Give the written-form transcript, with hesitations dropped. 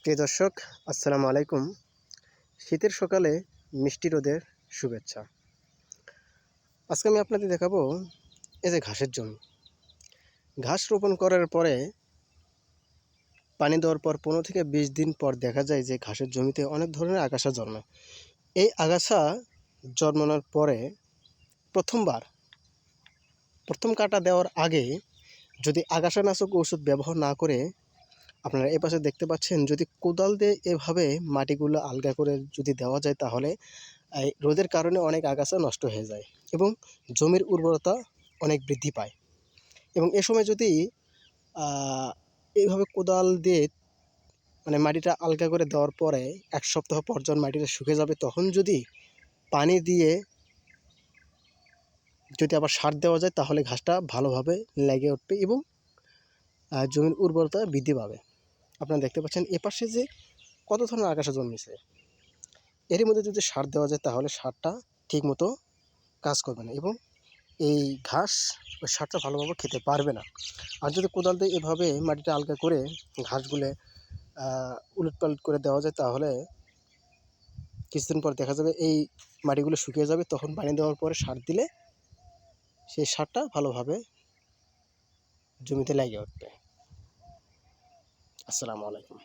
প্রিয় দর্শক, আসসালামু আলাইকুম। শীতের সকালে মিষ্টি রোদের শুভেচ্ছা। আজকে আমি আপনাদের দেখাবো এই যে ঘাসের জমি। ঘাস রোপণ করার পরে পানি দেওয়ার পর 15 থেকে 20 দিন পর দেখা যায় যে ঘাসের জমিতে অনেক ধরনের আগাছা জন্মায়। এই আগাছা জন্মানোর পরে প্রথম কাটা দেওয়ার আগে যদি আগাছানাশক ওষুধ ব্যবহার না করে আপনারা এপাশে দেখতে পাচ্ছেন, যদি কোদাল দিয়ে এভাবে মাটিগুলো আলগা করে যদি দেওয়া যায় তাহলে এই রোদের কারণে অনেক আগাছা নষ্ট হয়ে যায় এবং জমির উর্বরতা অনেক বৃদ্ধি পায়। এবং এ সময় যদি এইভাবে কোদাল দিয়ে মাটিটা আলগা করে দেওয়ার পরে 1 সপ্তাহ পর যখন মাটিটা শুকিয়ে যাবে তখন যদি পানি দিয়ে যদি আবার সার দেওয়া যায় তাহলে ঘাসটা ভালোভাবে লেগে উঠবে এবং জমির উর্বরতা বৃদ্ধি পাবে। আপনারা দেখতে পাচ্ছেন এপাশে যে কত ধরনের আগাছা জন্মেছে। এরই মধ্যে যদি সার দেওয়া যায় তাহলে সারটা ঠিকমতো কাজ করবে না এবং এই ঘাস ওই সারটা ভালোভাবে খেতে পারবে না। আর যদি কোদাল দিয়ে এভাবে মাটিটা আলগা করে ঘাসগুলো উলটপালট করে দেওয়া যায় তাহলে কিছুদিন পর দেখা যাবে এই মাটিগুলো শুকিয়ে যাবে। তখন পানি দেওয়ার পরে সার দিলে সেই সারটা ভালোভাবে জমিতে লেগে উঠবে। আসসালামু আলাইকুম।